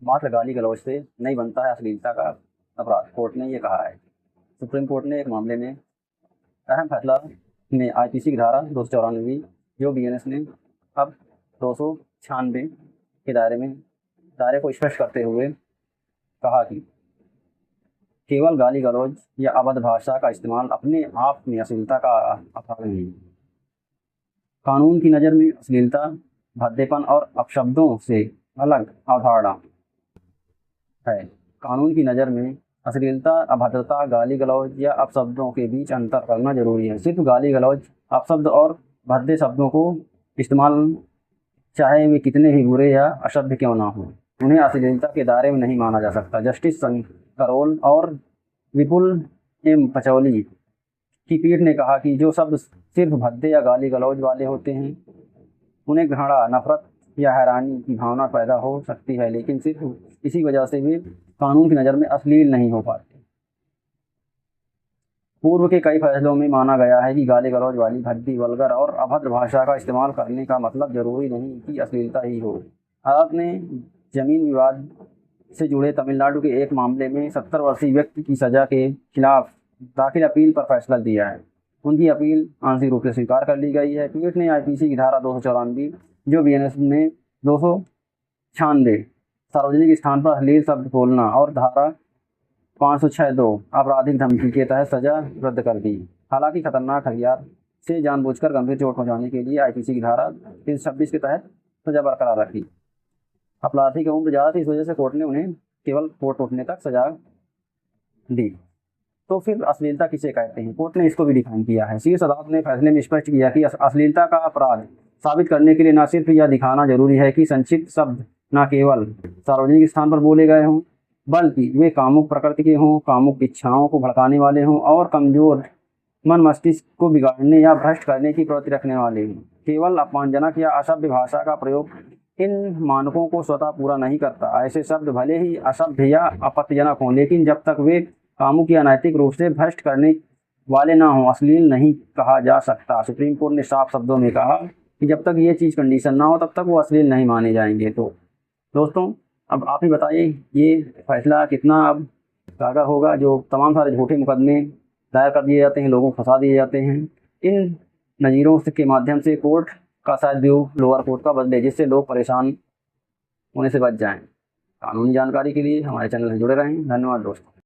मात्र गाली गलौज से नहीं बनता है अश्लीलता का अपराध, कोर्ट ने ये कहा है। सुप्रीम कोर्ट ने एक मामले में अहम फैसला में आईपीसी की धारा 294 जो बीएनएस ने अब 296 के दायरे को स्पष्ट करते हुए कहा कि केवल गाली गलौज या अभद्र भाषा का इस्तेमाल अपने आप में अश्लीलता का अपराध नहीं है। कानून की नज़र में अश्लीलता भद्देपन और अपशब्दों से अलग अवधारणा है। कानून की नज़र में अश्लीलता, अभद्रता, गाली गलौज या अपशब्दों के बीच अंतर करना जरूरी है। सिर्फ गाली गलौज, अपशब्द और भद्दे शब्दों को इस्तेमाल, चाहे वे कितने ही बुरे या अशुद्ध क्यों ना हो, उन्हें अश्लीलता के दायरे में नहीं माना जा सकता। जस्टिस करोल और विपुल एम पचौली की पीठ ने कहा कि जो शब्द सिर्फ भद्दे या गाली गलौज वाले होते हैं उन्हें घृणा, नफरत या हैरानी की भावना पैदा हो सकती है, लेकिन सिर्फ इसी वजह से वे कानून की नज़र में अश्लील नहीं हो पाते। पूर्व के कई फैसलों में माना गया है कि गाली गलौज वाली भद्दी, वल्गर और अभद्र भाषा का इस्तेमाल करने का मतलब जरूरी नहीं कि अश्लीलता ही हो। अदालत ने जमीन विवाद से जुड़े तमिलनाडु के एक मामले में 70 वर्षीय व्यक्ति की सजा के खिलाफ दाखिल अपील पर फैसला दिया है। उनकी अपील आंशिक रूप से स्वीकार कर ली गई है। पीठ ने आईपीसी की धारा 294 जो बीएनएस में 296 सार्वजनिक स्थान पर अश्लील शब्द बोलना और धारा 506(2) आपराधिक धमकी के तहत सजा रद्द कर दी। हालांकि खतरनाक हथियार से जानबूझकर गंभीर चोट पहुंचाने के लिए आईपीसी की धारा 326 के तहत सजा बरकरार रखी। अपराधी की उम्र ज़्यादा थी, इस वजह से कोर्ट ने उन्हें केवल कोर्ट उठने तक सजा दी। तो फिर अश्लीलता किसे कहते हैं? कोर्ट ने इसको भी डिफाइन किया है। शीर्ष अदालत ने फैसले में स्पष्ट किया कि अश्लीलता का अपराध साबित करने के लिए न सिर्फ यह दिखाना जरूरी है कि संक्षिप्त शब्द न केवल सार्वजनिक स्थान पर बोले गए हों, बल्कि वे कामुक प्रकृति के हों, कामुक इच्छाओं को भड़काने वाले हों और कमजोर मन मस्तिष्क को बिगाड़ने या भ्रष्ट करने की प्रवृत्ति रखने वाले हों। केवल अपमानजनक या असभ्य भाषा का प्रयोग इन मानकों को स्वतः पूरा नहीं करता। ऐसे शब्द भले ही असभ्य या आपत्तिजनक हों, लेकिन जब तक वे कामुक या अनैतिक रूप से भ्रष्ट करने वाले ना हों, अश्लील नहीं कहा जा सकता। सुप्रीम कोर्ट ने साफ शब्दों में कहा कि जब तक ये चीज़ कंडीशन ना हो तब तक वो अश्लील नहीं माने जाएंगे। तो दोस्तों, अब आप ही बताइए ये फैसला कितना अब कारगर होगा? जो तमाम सारे झूठे मुकदमे दायर कर दिए जाते हैं, लोगों को फंसा दिए जाते हैं, इन नज़ीरों के माध्यम से कोर्ट का शायद व्यू लोअर कोर्ट का बदले, जिससे लोग परेशान होने से बच जाएं। कानूनी जानकारी के लिए हमारे चैनल से जुड़े रहें। धन्यवाद दोस्तों।